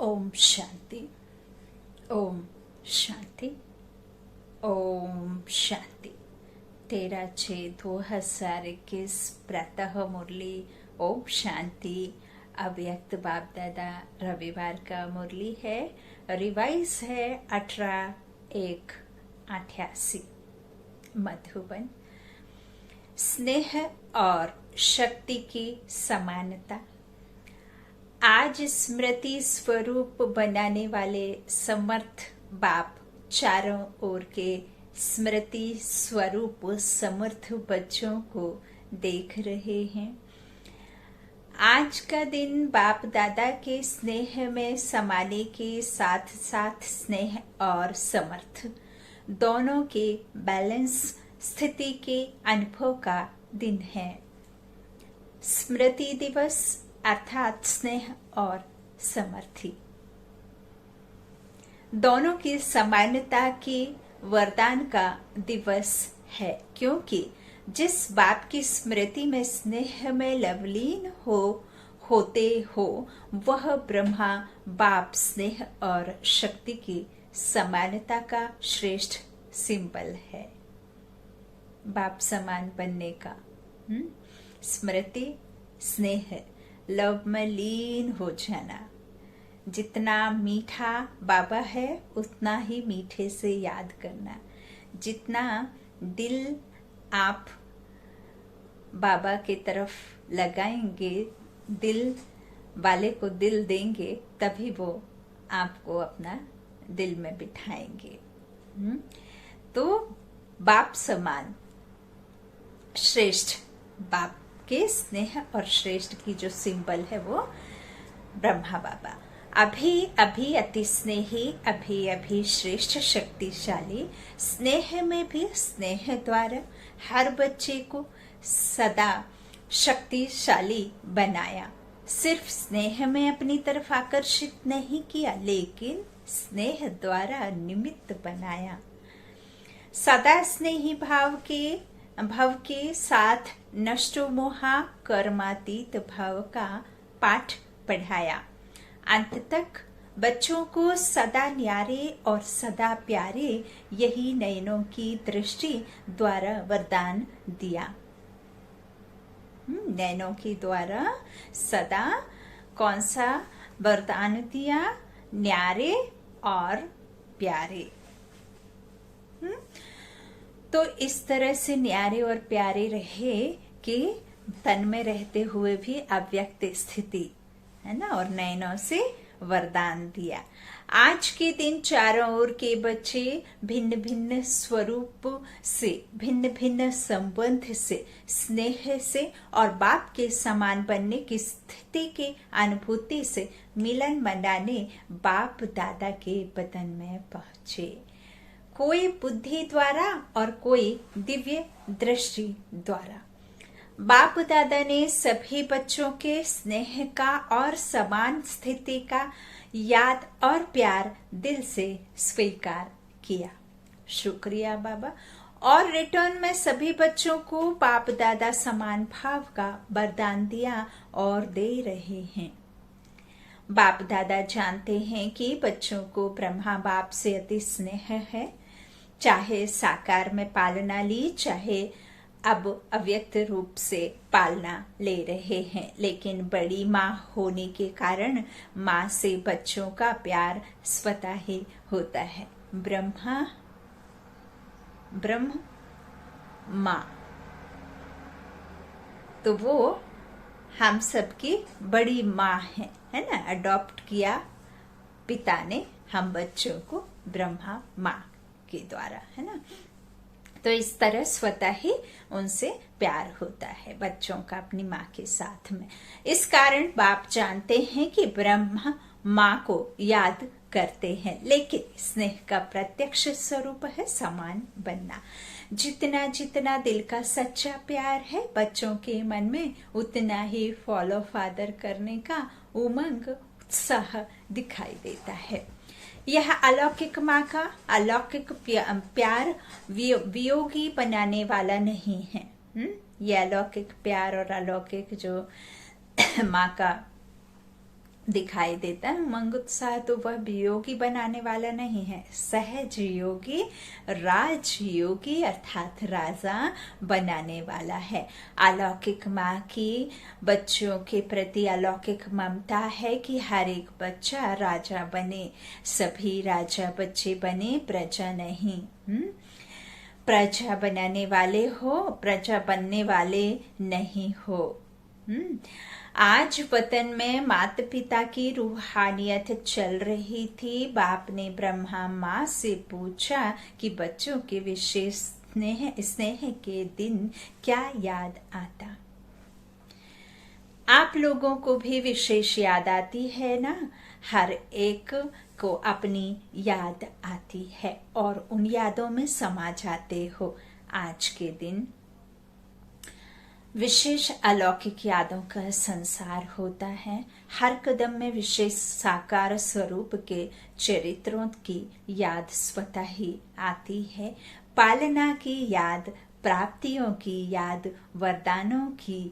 ओम शांति। ओम शांति। ओम शांति। 13/6/2021 प्रातः मुरली। ओम शांति। अव्यक्त बाप दादा रविवार का मुरली है। रिवाइज है 18/1/88 मधुबन। स्नेह और शक्ति की समानता। आज स्मृति स्वरूप बनाने वाले समर्थ बाप चारों ओर के स्मृति स्वरूप समर्थ बच्चों को देख रहे हैं। आज का दिन बाप दादा के स्नेह में समाने के साथ साथ स्नेह और समर्थ दोनों के बैलेंस स्थिति के अनुभव का दिन है। स्मृति दिवस अर्थात स्नेह और समर्थी दोनों की समानता के वरदान का दिवस है, क्योंकि जिस बाप की स्मृति में स्नेह में लवलीन होते हो वह ब्रह्मा बाप स्नेह और शक्ति की समानता का श्रेष्ठ सिंबल है। बाप समान बनने का स्मृति स्नेह लव में लीन हो जाना। जितना मीठा बाबा है उतना ही मीठे से याद करना। जितना दिल आप बाबा की तरफ लगाएंगे, दिल वाले को दिल देंगे, तभी वो आपको अपना दिल में बिठाएंगे। तो बाप समान श्रेष्ठ बाप के स्नेह और श्रेष्ठ की जो सिंबल है वो ब्रह्मा बाबा। अभी अभी अति स्नेही, अभी अभी श्रेष्ठ शक्तिशाली। स्नेह में भी स्नेह द्वारा हर बच्चे को सदा शक्तिशाली बनाया। सिर्फ स्नेह में अपनी तरफ आकर्षित नहीं किया, लेकिन स्नेह द्वारा निमित्त बनाया। सदा स्नेही भाव के साथ नष्टो मोहा कर्मातीत भाव का पाठ पढ़ाया। अंत तक बच्चों को सदा न्यारे और सदा प्यारे यही नयनों की दृष्टि द्वारा वरदान दिया। नयनों की द्वारा सदा कौन सा वरदान दिया? न्यारे और प्यारे। तो इस तरह से न्यारे और प्यारे रहे कि तन में रहते हुए भी अव्यक्त स्थिति है ना, और नयनों से वरदान दिया। आज के दिन चारों ओर के बच्चे भिन्न भिन्न स्वरूप से, भिन्न भिन्न संबंध से, स्नेह से और बाप के समान बनने की स्थिति के अनुभूति से मिलन मनाने बाप दादा के बदन में पहुंचे। कोई बुद्धि द्वारा और कोई दिव्य दृष्टि द्वारा। बाप दादा ने सभी बच्चों के स्नेह का और समान स्थिति का याद और प्यार दिल से स्वीकार किया। शुक्रिया बाबा। और रिटर्न में सभी बच्चों को बाप दादा समान भाव का वरदान दिया और दे रहे हैं। बाप दादा जानते हैं कि बच्चों को ब्रह्मा बाप से अति स्नेह है। चाहे साकार में पालना ली, चाहे अब अव्यक्त रूप से पालना ले रहे हैं, लेकिन बड़ी माँ होने के कारण माँ से बच्चों का प्यार स्वतः ही होता है। ब्रह्म माँ, तो वो हम सबकी बड़ी माँ है ना। अडॉप्ट किया पिता ने हम बच्चों को ब्रह्मा माँ के द्वारा, है ना। तो इस तरह स्वतः ही उनसे प्यार होता है बच्चों का अपनी माँ के साथ में। इस कारण बाप जानते हैं कि ब्रह्मा माँ को याद करते हैं, लेकिन स्नेह का प्रत्यक्ष स्वरूप है समान बनना। जितना जितना दिल का सच्चा प्यार है बच्चों के मन में, उतना ही फॉलो फादर करने का उमंग उत्साह दिखाई देता है। यह अलौकिक माँ का अलौकिक प्यार वियोगी बनाने वाला नहीं है। यह अलौकिक प्यार और अलौकिक जो माँ का दिखाई देता है। उमंग उत्साह तो वह वियोगी बनाने वाला नहीं है, सहज योगी, राजयोगी अर्थात राजा बनाने वाला है। अलौकिक माँ की बच्चों के प्रति अलौकिक ममता है कि हर एक बच्चा राजा बने, सभी राजा बच्चे बने, प्रजा नहीं। प्रजा बनाने वाले हो, प्रजा बनने वाले नहीं हो। आज वतन में माता पिता की रूहानियत चल रही थी। बाप ने ब्रह्मा माँ से पूछा कि बच्चों के विशेष स्नेह के दिन क्या याद आता। आप लोगों को भी विशेष याद आती है ना? हर एक को अपनी याद आती है और उन यादों में समा जाते हो। आज के दिन विशेष अलौकिक यादों का संसार होता है। हर कदम में विशेष साकार स्वरूप के चरित्रों की याद स्वतः ही आती है। पालना की याद, प्राप्तियों की याद, वरदानों की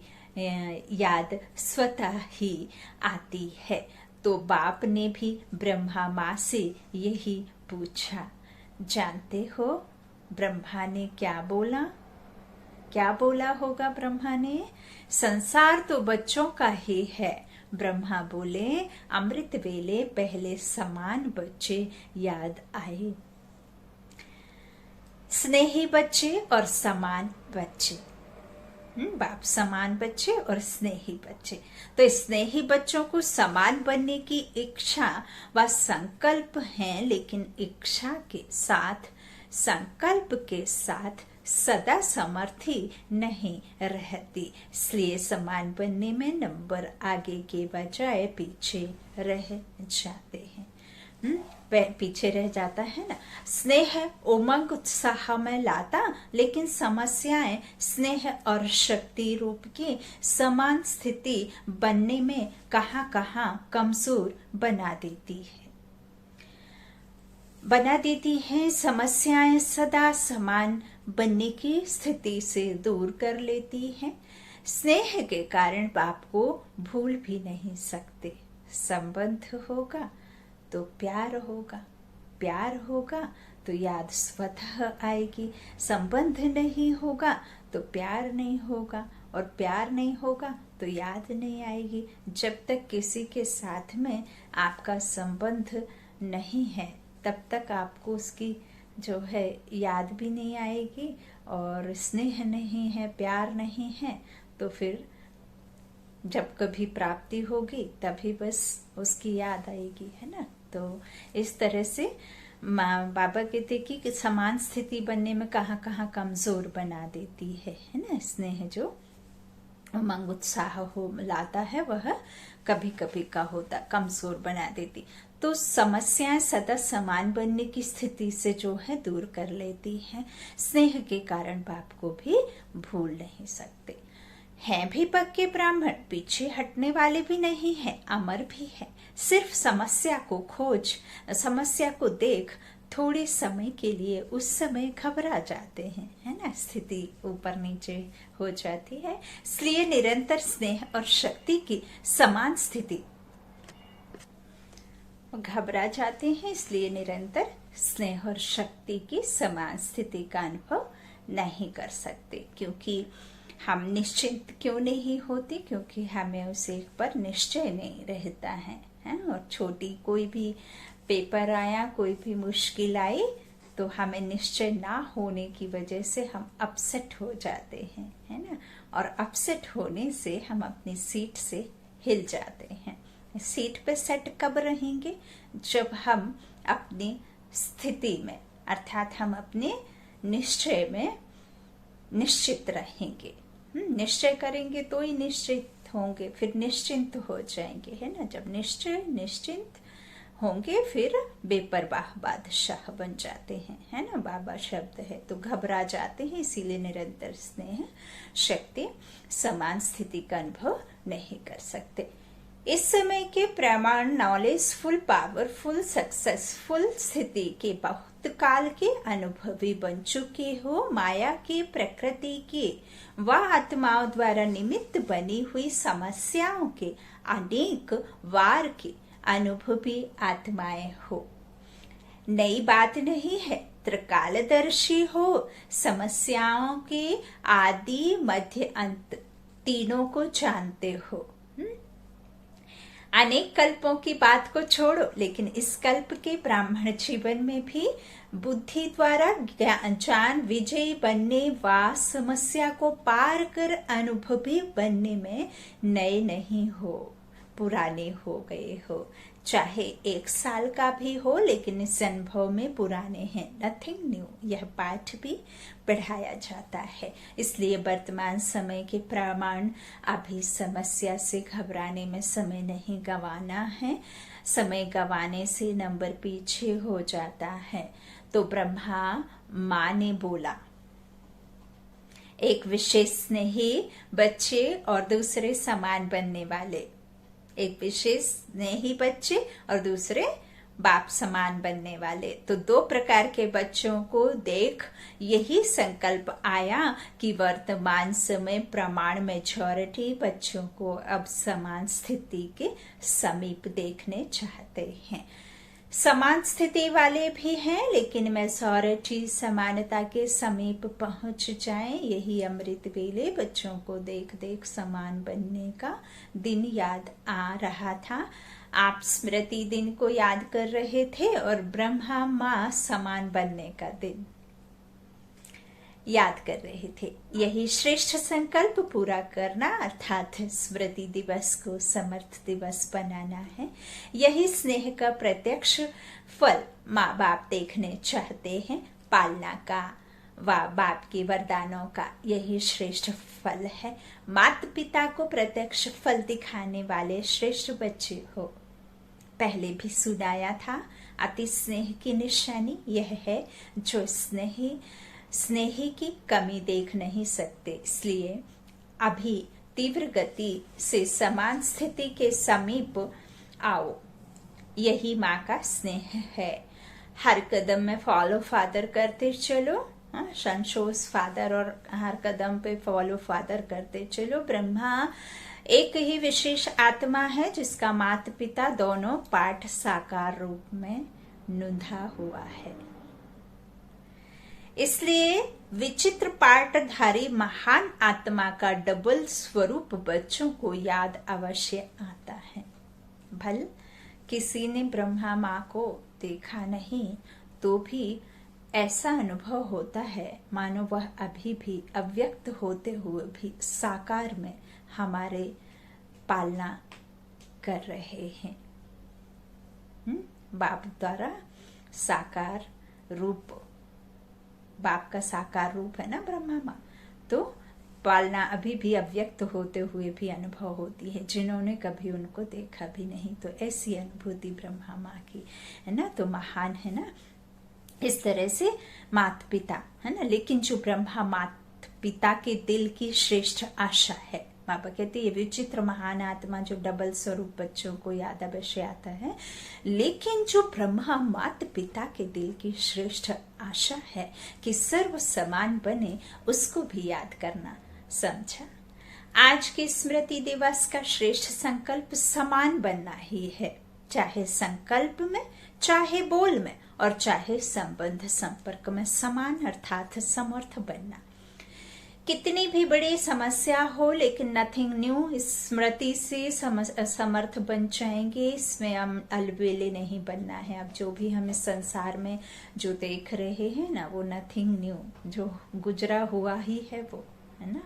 याद स्वतः ही आती है। तो बाप ने भी ब्रह्मा माँ से यही पूछा। जानते हो ब्रह्मा ने क्या बोला? क्या बोला होगा ब्रह्मा ने? संसार तो बच्चों का ही है। ब्रह्मा बोले, अमृत वेले पहले समान बच्चे याद आए। स्नेही बच्चे और समान बच्चे। बाप समान बच्चे और स्नेही बच्चे। तो स्नेही बच्चों को समान बनने की इच्छा व संकल्प है, लेकिन इच्छा के साथ, संकल्प के साथ सदा समर्थी नहीं रहती। इसलिए समान बनने में नंबर आगे के बजाय पीछे रह जाते हैं। पीछे रह जाता है ना। स्नेह उमंग उत्साह में लाता, लेकिन समस्याएं स्नेह और शक्ति रूप की समान स्थिति बनने में कहाँ कहाँ कमजोर बना देती है। समस्याएं सदा समान बनने की स्थिति से दूर कर लेती हैं। स्नेह के कारण बाप को भूल भी नहीं सकते। संबंध होगा तो प्यार होगा, प्यार होगा तो याद स्वतः आएगी। संबंध नहीं होगा तो प्यार नहीं होगा, और प्यार नहीं होगा तो याद नहीं आएगी। जब तक किसी के साथ में आपका संबंध नहीं है, तब तक आपको उसकी जो है याद भी नहीं आएगी, और स्नेह नहीं है, प्यार नहीं है, तो फिर जब कभी प्राप्ति होगी तभी बस उसकी याद आएगी, है ना। तो इस तरह से माँ बाबा कहते कि समान स्थिति बनने में कहाँ कहाँ कमजोर बना देती है ना। स्नेह जो उमंग उत्साह हो लाता है, वह कभी कभी का होता कमजोर बना देती। तो समस्याएं सदा समान बनने की स्थिति से जो है दूर कर लेती हैं। स्नेह के कारण बाप को भी भूल नहीं सकते। हैं भी पक्के ब्राह्मण, पीछे हटने वाले भी नहीं हैं, अमर भी हैं। सिर्फ समस्या को खोज, समस्या को देख थोड़े समय के लिए उस समय घबरा जाते हैं, है ना। स्थिति ऊपर नीचे हो जाती है। इसलिए निरंतर स्नेह और शक्ति की समान स्थिति, घबरा जाते हैं, इसलिए निरंतर स्नेह और शक्ति की समान स्थिति का अनुभव नहीं कर सकते। क्योंकि हम निश्चिंत क्यों नहीं होते? क्योंकि हमें उसे एक पर निश्चय नहीं रहता है। और छोटी कोई भी पेपर आया, कोई भी मुश्किल आई, तो हमें निश्चय ना होने की वजह से हम अपसेट हो जाते हैं, है ना। और अपसेट होने से हम अपनी सीट से हिल जाते हैं। सीट पे सेट कब रहेंगे? जब हम अपनी स्थिति में, अर्थात हम अपने निश्चय में निश्चित रहेंगे। निश्चय करेंगे तो ही निश्चित होंगे, फिर निश्चिंत हो जाएंगे, है ना। जब निश्चिंत होंगे फिर बेपरवाह बादशाह बन जाते हैं, है ना। बाबा शब्द है, तो घबरा जाते हैं। इसीलिए निरंतर स्नेह शक्ति समान स्थिति का अनुभव नहीं कर सकते। इस समय के प्रमाण नॉलेजफुल, पावरफुल, सक्सेसफुल स्थिति के बहुत काल के अनुभवी बन चुके हो। माया की प्रकृति के व आत्माओं द्वारा निमित्त बनी हुई समस्याओं के अनेक वार की अनुभवी आत्माएं हो। नई बात नहीं है, त्रिकालदर्शी हो, समस्याओं के आदि मध्य अंत तीनों को जानते हो। अनेक कल्पों की बात को छोड़ो, लेकिन इस कल्प के ब्राह्मण जीवन में भी बुद्धि द्वारा ज्ञान विजयी बनने व समस्या को पार कर अनुभवी बनने में नए नहीं हो, पुराने हो गए हो। चाहे 1 साल का भी हो, लेकिन इस अनुभव में पुराने हैं। नथिंग न्यू, यह पाठ भी पढ़ाया जाता है। इसलिए वर्तमान समय के प्रमाण अभी समस्या से घबराने में समय नहीं गंवाना है। समय गंवाने से नंबर पीछे हो जाता है। तो ब्रह्मा माँ ने बोला, एक विशेष स्नेही बच्चे और दूसरे समान बनने वाले, एक विशेष स्नेही बच्चे और दूसरे बाप समान बनने वाले। तो 2 प्रकार के बच्चों को देख यही संकल्प आया कि वर्तमान समय प्रमाण मेजॉरिटी बच्चों को अब समान स्थिति के समीप देखने चाहते हैं। समान स्थिति वाले भी हैं, लेकिन मेजॉरिटी समानता के समीप पहुंच जाए। यही अमृत वेले बच्चों को देख देख समान बनने का दिन याद आ रहा था। आप स्मृति दिन को याद कर रहे थे और ब्रह्मा माँ समान बनने का दिन याद कर रहे थे। यही श्रेष्ठ संकल्प पूरा करना, अर्थात स्मृति दिवस को समर्थ दिवस बनाना है। यही स्नेह का प्रत्यक्ष फल माँ बाप देखने चाहते हैं। पालना का व बाप के वरदानों का यही श्रेष्ठ फल है। माता पिता को प्रत्यक्ष फल दिखाने वाले श्रेष्ठ बच्चे हो। पहले भी सुनाया था, अति स्नेह की निशानी यह है जो स्नेही की कमी देख नहीं सकते। इसलिए अभी तीव्र गति से समान स्थिति के समीप आओ। यही माँ का स्नेह है। हर कदम में फॉलो फादर करते चलो, संशोस फादर, और हर कदम पे फॉलो फादर करते चलो। ब्रह्मा एक ही विशेष आत्मा है जिसका माता पिता दोनों पाठ साकार रूप में नुंधा हुआ है। इसलिए विचित्र पाठधारी महान आत्मा का डबल स्वरूप बच्चों को याद अवश्य आता है। भल किसी ने ब्रह्मा माँ को देखा नहीं तो भी ऐसा अनुभव होता है मानो वह अभी भी अव्यक्त होते हुए भी साकार में हमारे पालना कर रहे हैं। बाप द्वारा साकार रूप, बाप का साकार रूप है ना ब्रह्मा माँ, तो पालना अभी भी अव्यक्त होते हुए भी अनुभव होती है जिन्होंने कभी उनको देखा भी नहीं। तो ऐसी अनुभूति ब्रह्मा माँ की है ना, तो महान है ना। इस तरह से माता पिता है ना, लेकिन जो ब्रह्मा माता पिता के दिल की श्रेष्ठ आशा है। बाबा कहते ये विचित्र महान आत्मा जो डबल स्वरूप बच्चों को याद अवश्य आता है, लेकिन जो ब्रह्मा माता पिता के दिल की श्रेष्ठ आशा है कि सर्व समान बने, उसको भी याद करना। समझा? आज के स्मृति दिवस का श्रेष्ठ संकल्प समान बनना ही है, चाहे संकल्प में, चाहे बोल में, और चाहे संबंध संपर्क में समान, अर्थात समर्थ बनना। कितनी भी बड़ी समस्या हो, लेकिन नथिंग न्यू, इस स्मृति से समर्थ बन जाएंगे। इसमें हम अलबेले नहीं बनना है। अब जो भी हम इस संसार में जो देख रहे हैं ना, वो नथिंग न्यू, जो गुजरा हुआ ही है वो, है ना।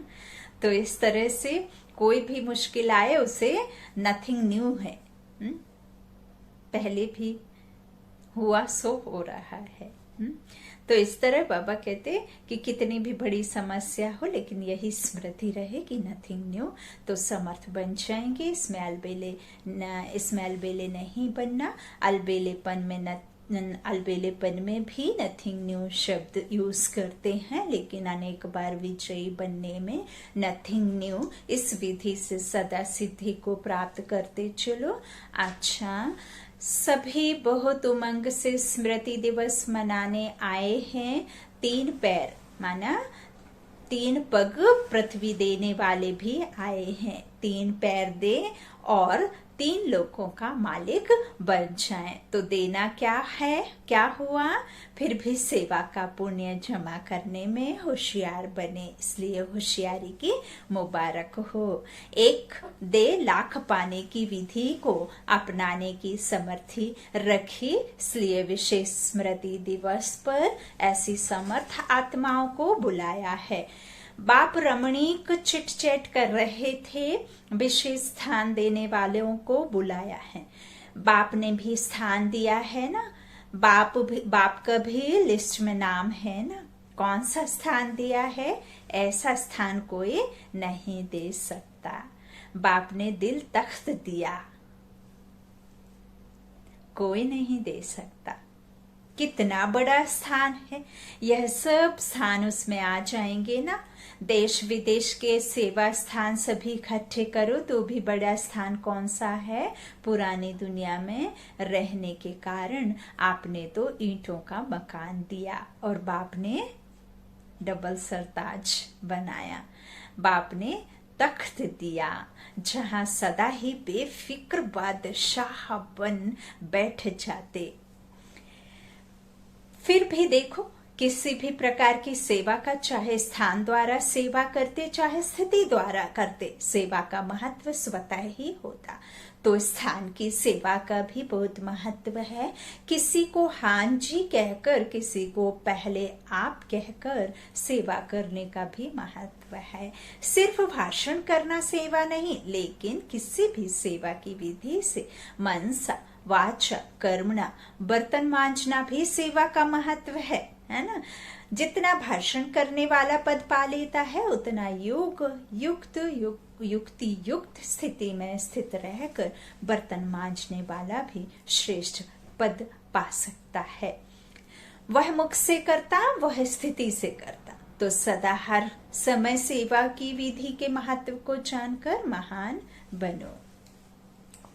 तो इस तरह से कोई भी मुश्किल आए उसे नथिंग न्यू है, पहले भी हुआ सो हो रहा है। तो इस तरह बाबा कहते कि कितनी भी बड़ी समस्या हो, लेकिन यही स्मृति रहे कि नथिंग न्यू, तो समर्थ बन जाएंगे। इसमें अलबेले नहीं बनना। अलबेलेपन में भी नथिंग न्यू शब्द यूज करते हैं, लेकिन अनेक बार विजयी बनने में नथिंग न्यू इस विधि से सदा सिद्धि को प्राप्त करते चलो। अच्छा, सभी बहुत उमंग से स्मृति दिवस मनाने आए हैं। 3 पैर माना 3 पग पृथ्वी देने वाले भी आए हैं, 3 पैर दे और 3 लोगों का मालिक बन जाए। तो देना क्या है, क्या हुआ, फिर भी सेवा का पुण्य जमा करने में होशियार बने, इसलिए होशियारी की मुबारक हो। 1 दे लाख पाने की विधि को अपनाने की समर्थी रखी, इसलिए विशेष स्मृति दिवस पर ऐसी समर्थ आत्माओं को बुलाया है। बाप रमणीक चिट चैट कर रहे थे, विशेष स्थान देने वालों को बुलाया है। बाप ने भी स्थान दिया है ना, बाप का भी लिस्ट में नाम है ना। कौन सा स्थान दिया है, ऐसा स्थान कोई नहीं दे सकता। बाप ने दिल तख्त दिया, कोई नहीं दे सकता। कितना बड़ा स्थान है, यह सब स्थान उसमें आ जाएंगे ना। देश विदेश के सेवा स्थान सभी इकट्ठे करो तो भी बड़ा स्थान कौन सा है। पुरानी दुनिया में रहने के कारण आपने तो ईंटों का मकान दिया और बाप ने डबल सरताज बनाया। बाप ने तख्त दिया जहां सदा ही बेफिक्र बादशाह बन बैठ जाते। फिर भी देखो, किसी भी प्रकार की सेवा का चाहे स्थान द्वारा सेवा करते चाहे स्थिति द्वारा करते, सेवा का महत्व स्वतः ही होता। तो स्थान की सेवा का भी बहुत महत्व है। किसी को हां जी कहकर, किसी को पहले आप कहकर सेवा करने का भी महत्व है। सिर्फ भाषण करना सेवा नहीं, लेकिन किसी भी सेवा की विधि से मनसा वाचा कर्मणा, बर्तन मांजना भी सेवा का महत्व है ना। जितना भाषण करने वाला पद पा लेता है, उतना युक्ति युक्त स्थिति में स्थित रहकर बर्तन मांजने वाला भी श्रेष्ठ पद पा सकता है। वह मुख से करता, वह स्थिति से करता। तो सदा हर समय सेवा की विधि के महत्व को जानकर महान बनो।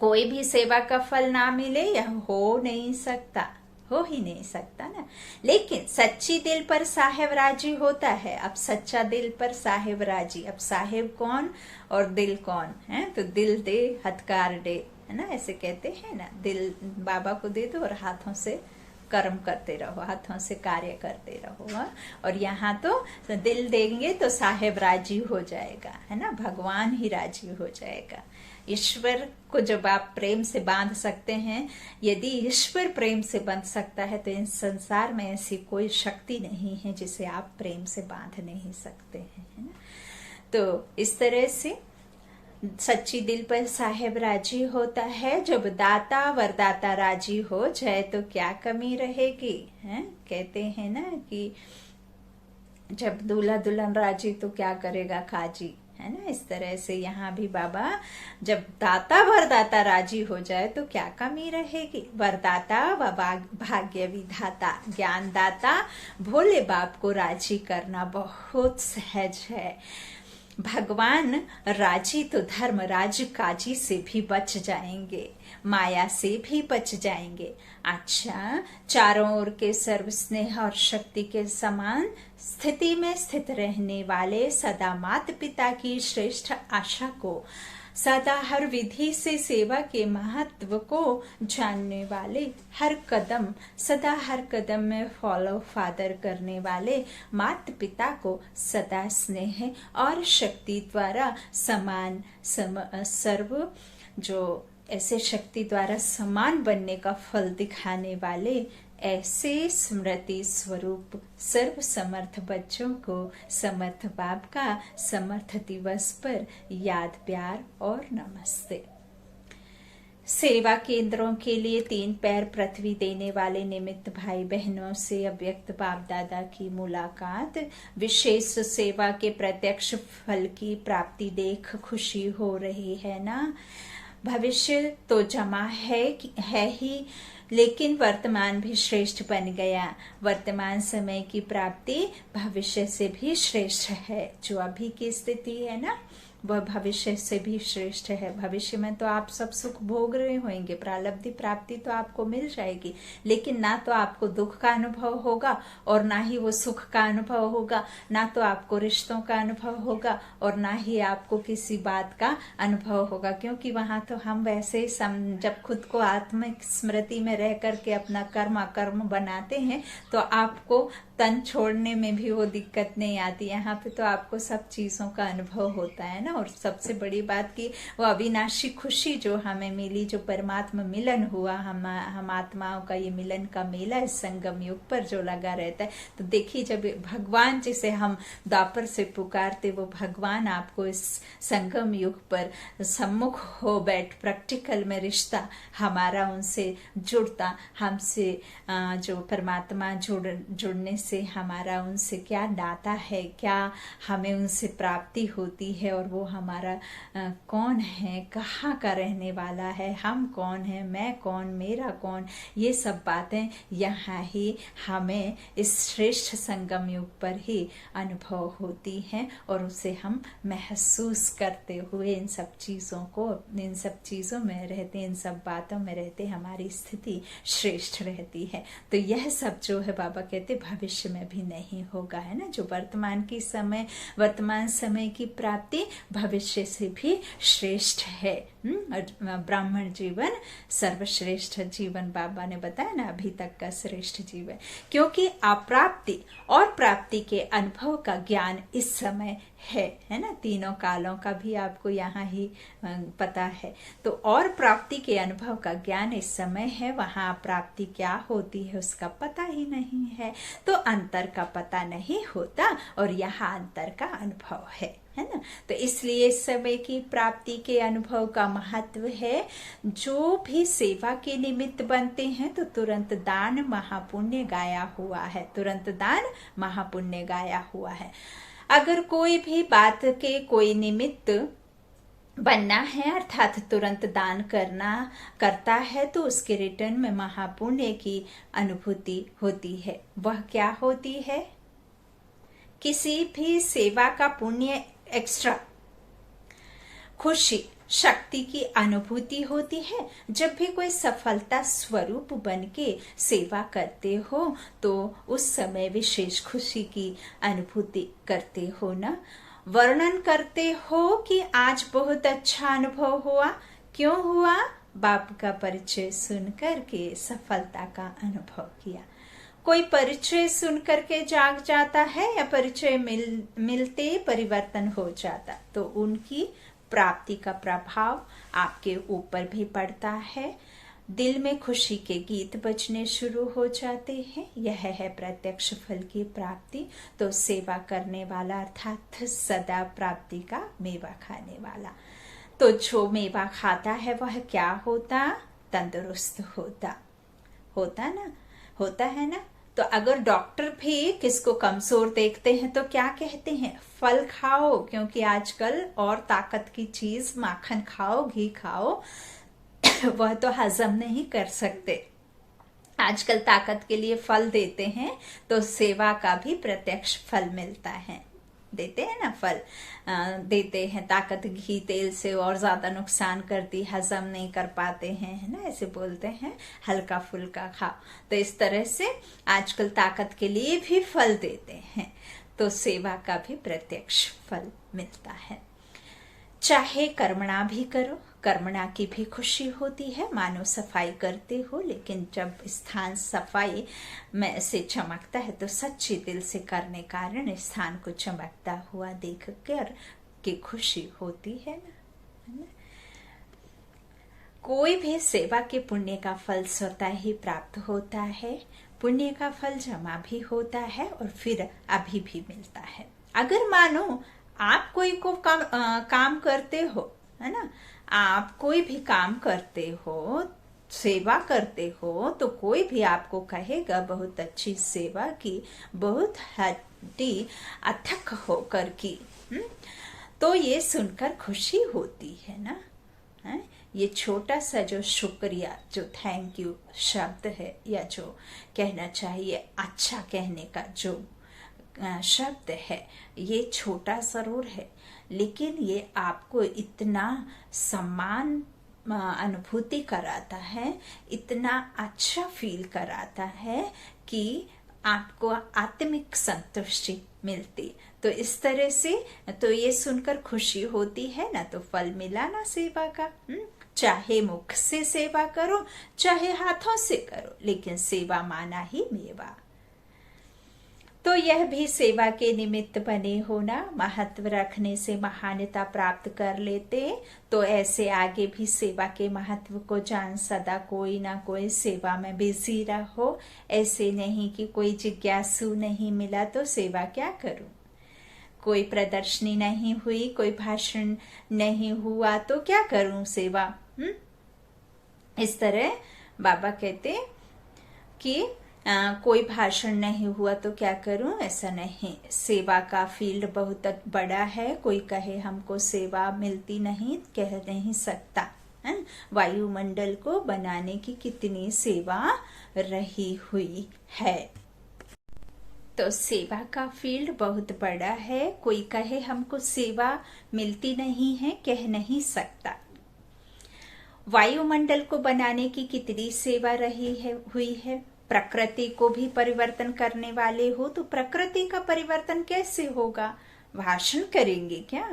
कोई भी सेवा का फल ना मिले, यह हो नहीं सकता, हो ही नहीं सकता ना। लेकिन सच्ची दिल पर साहेब राजी होता है। अब सच्चा दिल पर साहेब राजी, अब साहेब कौन और दिल कौन है। तो दिल दे हथकार दे, है ना, ऐसे कहते हैं ना। दिल बाबा को दे दो और हाथों से कर्म करते रहो, हाथों से कार्य करते रहो। और यहाँ तो दिल देंगे तो साहेब राजी हो जाएगा, है ना, भगवान ही राजी हो जाएगा। ईश्वर को जब आप प्रेम से बांध सकते हैं, यदि ईश्वर प्रेम से बंध सकता है तो इस संसार में ऐसी कोई शक्ति नहीं है जिसे आप प्रेम से बांध नहीं सकते हैं, है ना। तो इस तरह से सच्ची दिल पर साहेब राजी होता है। जब दाता वरदाता राजी हो जाए तो क्या कमी रहेगी, है। कहते हैं ना कि जब दूल्हा दुल्हन राजी तो क्या करेगा काजी, है ना। इस तरह से यहाँ भी बाबा जब दाता वरदाता राजी हो जाए तो क्या कमी रहेगी। वरदाता व भाग्य विधाता ज्ञानदाता भोले बाप को राजी करना बहुत सहज है। भगवान राजी तो धर्मराज काजी से भी बच जाएंगे, माया से भी बच जाएंगे। अच्छा, चारों ओर के सर्व स्नेह और शक्ति के समान स्थिति में स्थित रहने वाले सदा माता पिता की श्रेष्ठ आशा को, सदा हर विधि से सेवा के महत्व को जानने वाले, हर कदम सदा हर कदम में फॉलो फादर करने वाले माता पिता को सदा स्नेह और शक्ति द्वारा सर्व जो ऐसे शक्ति द्वारा समान बनने का फल दिखाने वाले ऐसे स्मृति स्वरूप सर्व समर्थ बच्चों को समर्थ बाप का समर्थ दिवस पर याद, प्यार और नमस्ते। सेवा केंद्रों के लिए 3 पैर पृथ्वी देने वाले निमित्त भाई बहनों से अव्यक्त बाप दादा की मुलाकात, विशेष सेवा के प्रत्यक्ष फल की प्राप्ति देख खुशी हो रही है ना। भविष्य तो जमा है ही, लेकिन वर्तमान भी श्रेष्ठ बन गया। वर्तमान समय की प्राप्ति भविष्य से भी श्रेष्ठ है। जो अभी की स्थिति है ना, वह भविष्य से भी श्रेष्ठ है। भविष्य में तो आप सब सुख भोग रहे होंगे, प्रारब्ध प्राप्ति तो आपको मिल जाएगी, लेकिन ना तो आपको दुख का अनुभव होगा और ना ही वो सुख का अनुभव होगा, ना तो आपको रिश्तों का अनुभव होगा और ना ही आपको किसी बात का अनुभव होगा, क्योंकि वहां तो हम वैसे जब खुद को आत्मिक स्मृति में रह करके अपना कर्म अकर्म बनाते हैं तो आपको तन छोड़ने में भी वो दिक्कत नहीं आती। यहाँ पे तो आपको सब चीजों का अनुभव होता है ना। और सबसे बड़ी बात की वो अविनाशी खुशी जो हमें मिली, जो परमात्मा मिलन हुआ, हम आत्माओं का ये मिलन का मेला इस संगम युग पर जो लगा रहता है, तो देखिए जब भगवान जिसे हम द्वापर से पुकारते, वो भगवान आपको इस संगम युग पर सम्मुख हो बैठ प्रैक्टिकल में रिश्ता हमारा उनसे जुड़ता, हमसे जो परमात्मा जुड़ने से हमारा उनसे क्या नाता है, क्या हमें उनसे प्राप्ति होती है, और वो हमारा कौन है, कहाँ का रहने वाला है, हम कौन है, मैं कौन, मेरा कौन, ये सब बातें यहाँ ही हमें इस श्रेष्ठ संगम युग पर ही अनुभव होती हैं। और उसे हम महसूस करते हुए इन सब चीज़ों में रहते, इन सब बातों में रहते हमारी स्थिति श्रेष्ठ रहती है। तो यह सब जो है बाबा कहते भविष्य में भी नहीं होगा, है ना। जो वर्तमान समय की प्राप्ति भविष्य से भी श्रेष्ठ है। ब्राह्मण जीवन सर्वश्रेष्ठ जीवन बाबा ने बताया ना, अभी तक का श्रेष्ठ जीवन, क्योंकि अप्राप्ति और प्राप्ति के अनुभव का ज्ञान इस समय है ना। तीनों कालों का भी आपको यहाँ ही पता है। तो और प्राप्ति के अनुभव का ज्ञान इस समय है, वहां प्राप्ति क्या होती है उसका पता ही नहीं है, तो अंतर का पता नहीं होता और यहाँ अंतर का अनुभव है ना। तो इसलिए इस समय की प्राप्ति के अनुभव का महत्व है। जो भी सेवा के निमित्त बनते हैं तो तुरंत दान महापुण्य गाया हुआ है, तुरंत दान महापुण्य गाया हुआ है। अगर कोई भी बात के कोई निमित्त बनना है अर्थात तुरंत दान करता है तो उसके रिटर्न में महापुण्य की अनुभूति होती है। वह क्या होती है? किसी भी सेवा का पुण्य एक्स्ट्रा खुशी शक्ति की अनुभूति होती है। जब भी कोई सफलता स्वरूप बन के सेवा करते हो तो उस समय विशेष खुशी की अनुभूति करते हो ना। वर्णन करते हो कि आज बहुत अच्छा अनुभव हुआ। क्यों हुआ? बाप का परिचय सुनकर के सफलता का अनुभव किया। कोई परिचय सुनकर के जाग जाता है या परिचय मिलते परिवर्तन हो जाता, तो उनकी प्राप्ति का प्रभाव आपके ऊपर भी पड़ता है। दिल में खुशी के गीत बजने शुरू हो जाते हैं। यह है प्रत्यक्ष फल की प्राप्ति। तो सेवा करने वाला अर्थात सदा प्राप्ति का मेवा खाने वाला। तो जो मेवा खाता है वह क्या होता? तंदुरुस्त होता है ना। तो अगर डॉक्टर भी किसको कमजोर देखते हैं तो क्या कहते हैं? फल खाओ, क्योंकि आजकल और ताकत की चीज माखन खाओ, घी खाओ, वह तो हजम नहीं कर सकते। आजकल ताकत के लिए फल देते हैं, तो सेवा का भी प्रत्यक्ष फल मिलता है। देते हैं ना फल, देते हैं। ताकत घी तेल से और ज्यादा नुकसान करती, हजम नहीं कर पाते हैं, है ना, ऐसे बोलते हैं हल्का फुल्का खाओ। तो इस तरह से आजकल ताकत के लिए भी फल देते हैं, तो सेवा का भी प्रत्यक्ष फल मिलता है। चाहे कर्मणा भी करो, कर्मणा की भी खुशी होती है। मानो सफाई करते हो, लेकिन जब स्थान सफाई में से चमकता है तो सच्चे दिल से करने कारण स्थान को चमकता हुआ देख कर की खुशी होती है ना। कोई भी सेवा के पुण्य का फल स्वतः ही प्राप्त होता है। पुण्य का फल जमा भी होता है और फिर अभी भी मिलता है। अगर मानो आप कोई को काम करते हो, है ना, आप कोई भी काम करते हो, सेवा करते हो, तो कोई भी आपको कहेगा बहुत अच्छी सेवा की, बहुत हड्डी अथक होकर की, तो ये सुनकर खुशी होती है ना। है? ये छोटा सा जो शुक्रिया, जो थैंक यू शब्द है, या जो कहना चाहिए अच्छा कहने का जो शब्द है, ये छोटा जरूर है, लेकिन ये आपको इतना सम्मान अनुभूति कराता है, इतना अच्छा फील कराता है कि आपको आत्मिक संतुष्टि मिलती। तो इस तरह से तो ये सुनकर खुशी होती है ना, तो फल मिला ना सेवा का। चाहे मुख से सेवा करो, चाहे हाथों से करो, लेकिन सेवा माना ही मेवा। तो यह भी सेवा के निमित्त बने होना, महत्व रखने से महानता प्राप्त कर लेते। तो ऐसे आगे भी सेवा के महत्व को जान सदा कोई ना कोई सेवा में बिजी रहो। ऐसे नहीं कि कोई जिज्ञासु नहीं मिला तो सेवा क्या करूं, कोई प्रदर्शनी नहीं हुई, कोई भाषण नहीं हुआ तो क्या करूं सेवा। इस तरह बाबा कहते कि कोई भाषण नहीं हुआ तो क्या करूं, ऐसा नहीं। सेवा का फील्ड बहुत बड़ा है। कोई कहे हमको सेवा मिलती नहीं, कह नहीं सकता। वायुमंडल को बनाने की कितनी सेवा रही हुई है। तो सेवा का फील्ड बहुत बड़ा है। कोई कहे हमको सेवा मिलती नहीं है, कह नहीं सकता। वायुमंडल को बनाने की कितनी सेवा हुई है। प्रकृति को भी परिवर्तन करने वाले हो, तो प्रकृति का परिवर्तन कैसे होगा, भाषण करेंगे क्या।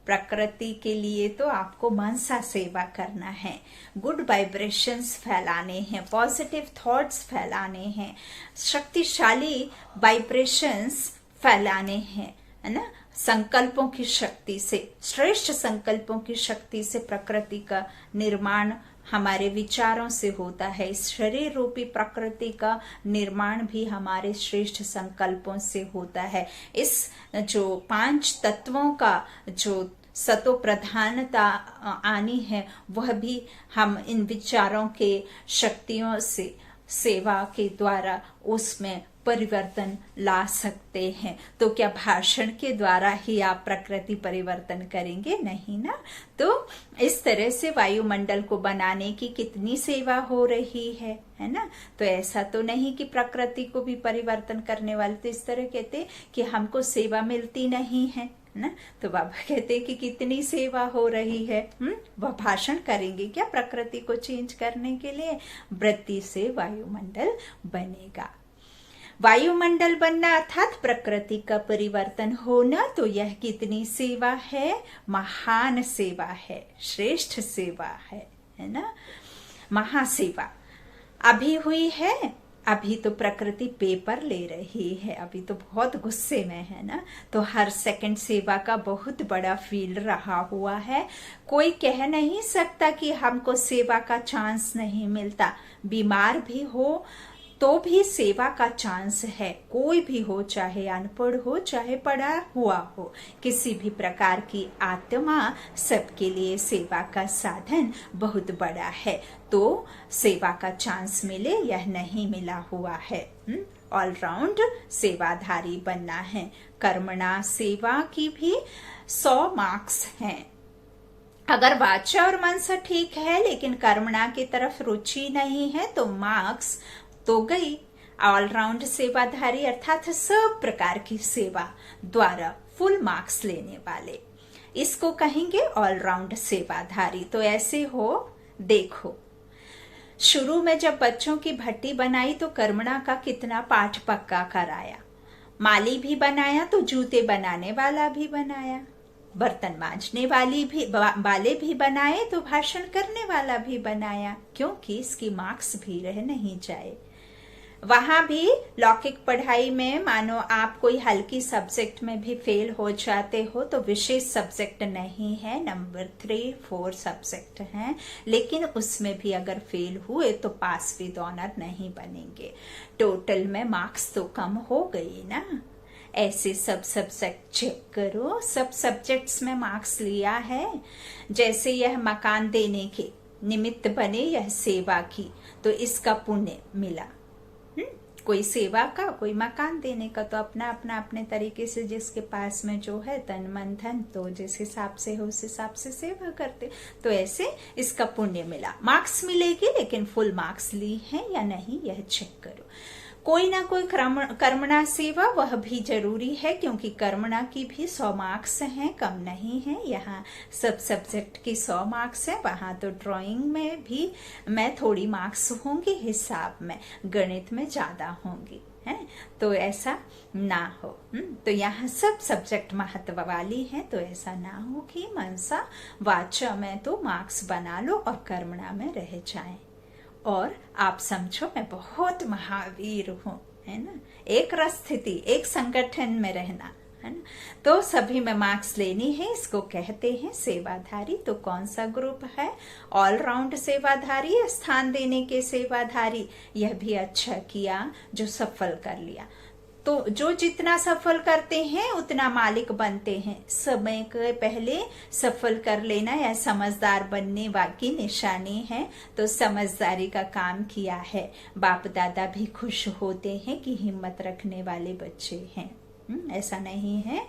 प्रकृति के लिए तो आपको मनसा सेवा करना है, गुड वाइब्रेशंस फैलाने हैं, पॉजिटिव थॉट्स फैलाने हैं, शक्तिशाली वाइब्रेशंस फैलाने हैं, है ना। संकल्पों की शक्ति से, श्रेष्ठ संकल्पों की शक्ति से प्रकृति का निर्माण हमारे विचारों से होता है। इस शरीर रूपी प्रकृति का निर्माण भी हमारे श्रेष्ठ संकल्पों से होता है। इस जो 5 तत्वों का जो सतो प्रधानता आनी है, वह भी हम इन विचारों के शक्तियों से सेवा के द्वारा उसमें परिवर्तन ला सकते हैं। तो क्या भाषण के द्वारा ही आप प्रकृति परिवर्तन करेंगे, नहीं ना। तो इस तरह से वायुमंडल को बनाने की कितनी सेवा हो रही है ना। तो ऐसा तो नहीं कि प्रकृति को भी परिवर्तन करने वाले, तो इस तरह कहते कि हमको सेवा मिलती नहीं है ना। तो बाबा कहते कि कितनी सेवा हो रही है। वह भाषण करेंगे क्या प्रकृति को चेंज करने के लिए। वृत्ति से वायुमंडल बनेगा। वायुमंडल बनना अर्थात प्रकृति का परिवर्तन होना, तो यह कितनी सेवा है, महान सेवा है, श्रेष्ठ सेवा है ना, महासेवा। अभी हुई है, अभी तो प्रकृति पेपर ले रही है, अभी तो बहुत गुस्से में है ना। तो हर सेकंड सेवा का बहुत बड़ा फील्ड रहा हुआ है। कोई कह नहीं सकता कि हमको सेवा का चांस नहीं मिलता। बीमार भी हो तो भी सेवा का चांस है। कोई भी हो, चाहे अनपढ़ हो चाहे पढ़ा हुआ हो, किसी भी प्रकार की आत्मा, सबके लिए सेवा का साधन बहुत बड़ा है। तो सेवा का चांस मिले, यह नहीं मिला हुआ है। ऑलराउंड सेवाधारी बनना है। कर्मणा सेवा की भी 100 मार्क्स हैं। अगर वाचा और मन से ठीक है लेकिन कर्मणा की तरफ रुचि नहीं है, तो मार्क्स तो गई। ऑलराउंड सेवाधारी अर्थात सब प्रकार की सेवा द्वारा फुल मार्क्स लेने वाले, इसको कहेंगे ऑलराउंड सेवाधारी। तो ऐसे हो, देखो शुरू में जब बच्चों की भट्टी बनाई तो कर्मणा का कितना पाठ पक्का कराया। माली भी बनाया तो जूते बनाने वाला भी बनाया, बर्तन मांजने वाले भी बनाए तो भाषण करने वाला भी बनाया, क्योंकि इसकी मार्क्स भी रह नहीं जाए। वहां भी लौकिक पढ़ाई में मानो आप कोई हल्की सब्जेक्ट में भी फेल हो जाते हो तो विशेष सब्जेक्ट नहीं है, नंबर 3, 4 सब्जेक्ट हैं, लेकिन उसमें भी अगर फेल हुए तो पास विद ऑनर नहीं बनेंगे। टोटल में मार्क्स तो कम हो गई ना। ऐसे सब सब्जेक्ट चेक करो, सब सब्जेक्ट्स में मार्क्स लिया है। जैसे यह मकान देने के निमित्त बने, यह सेवा की, तो इसका पुण्य मिला। कोई सेवा का, कोई मकान देने का, तो अपने तरीके से जिसके पास में जो है तन मन धन, तो जिस हिसाब से हो उस हिसाब से सेवा करते, तो ऐसे इसका पुण्य मिला। मार्क्स मिलेगी, लेकिन फुल मार्क्स ली है या नहीं यह चेक करो। कोई ना कोई कर्मणा सेवा वह भी जरूरी है, क्योंकि कर्मणा की भी 100 मार्क्स हैं, कम नहीं है। यहाँ सब सब्जेक्ट की 100 मार्क्स है, वहां तो ड्राइंग में भी मैं थोड़ी मार्क्स होंगी हिसाब में, गणित में ज्यादा होंगी है, तो ऐसा ना हो। तो यहाँ सब सब्जेक्ट महत्व वाली है, तो ऐसा ना हो कि मनसा वाचा में तो मार्क्स बना लो और कर्मणा में रह जाए और आप समझो मैं बहुत महावीर हूं, है ना। एक रस स्थिति, एक संगठन में रहना, है ना, तो सभी में मार्क्स लेनी है, इसको कहते हैं सेवाधारी। तो कौन सा ग्रुप है? ऑलराउंड सेवाधारी या स्थान देने के सेवाधारी? यह भी अच्छा किया जो सफल कर लिया। तो जो जितना सफल करते हैं उतना मालिक बनते हैं। समय के पहले सफल कर लेना या समझदार बनने की निशानी है, तो समझदारी का काम किया है। बाप दादा भी खुश होते हैं कि हिम्मत रखने वाले बच्चे हैं। ऐसा नहीं है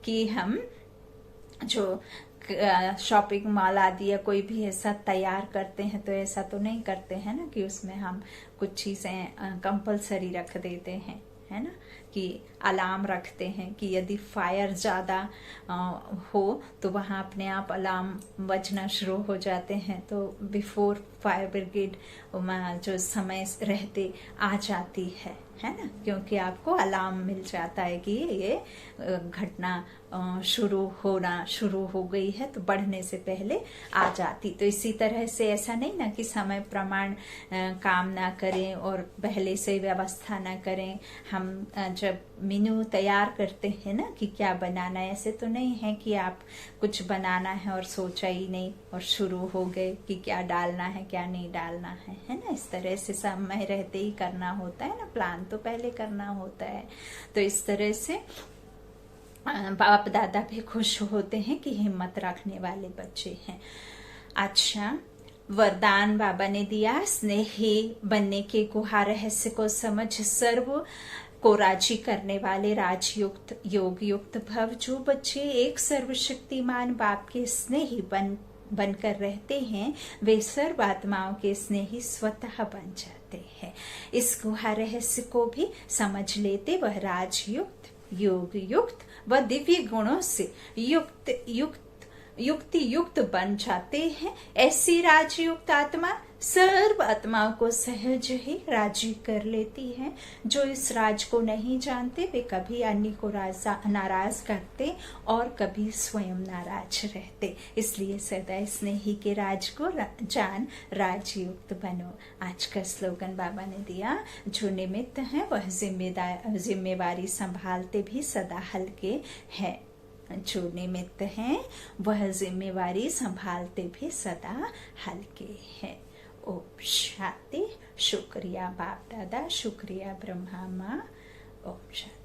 कि हम जो शॉपिंग मॉल आदि या कोई भी ऐसा तैयार करते हैं तो ऐसा तो नहीं करते हैं ना कि उसमें हम कुछ चीजें कंपलसरी रख देते हैं, है ना, कि अलार्म रखते हैं कि यदि फायर ज्यादा हो तो वहां अपने आप अलार्म बजना शुरू हो जाते हैं, तो बिफोर फायर ब्रिगेड जो समय रहते आ जाती है ना, क्योंकि आपको अलार्म मिल जाता है कि ये घटना शुरू हो गई है, तो बढ़ने से पहले आ जाती। तो इसी तरह से ऐसा नहीं ना कि समय प्रमाण काम ना करें और पहले से व्यवस्था ना करें। हम जब मेन्यू तैयार करते हैं ना कि क्या बनाना है, ऐसे तो नहीं है कि आप कुछ बनाना है और सोचा ही नहीं और शुरू हो गए कि क्या डालना है क्या नहीं डालना है ना। इस तरह से समय रहते ही करना होता है ना, प्लान तो पहले करना होता है। तो इस तरह से बाप दादा भी खुश होते हैं कि हिम्मत रखने वाले बच्चे हैं। अच्छा, वरदान बाबा ने दिया, स्नेही बनने के गुहा रहस्य को समझ सर्व को राजी करने वाले राजयुक्त योग युक्त भव। जो बच्चे एक सर्वशक्तिमान बाप के स्नेही बनकर रहते हैं, वे सर्व आत्माओं के स्नेही स्वतः बन जाते हैं। इस गुहा रहस्य को भी समझ लेते वह राजयुक्त योग युक्त व दिव्य गुणों से युक्त बन जाते हैं। ऐसी राजयुक्त आत्मा सर्व आत्माओं को सहज ही राजी कर लेती है। जो इस राज को नहीं जानते वे कभी अन्य को नाराज करते और कभी स्वयं नाराज रहते। इसलिए सदा स्नेही के राज को जान राजयुक्त बनो। आज का स्लोगन बाबा ने दिया, जो निमित्त है वह जिम्मेवारी संभालते भी सदा हल्के हैं। जो निमित्त हैं वह जिम्मेवारी संभालते भी सदा हल्के हैं। ओम शांति। शुक्रिया बाप दादा, शुक्रिया ब्रह्मा माँ। ओम शांति।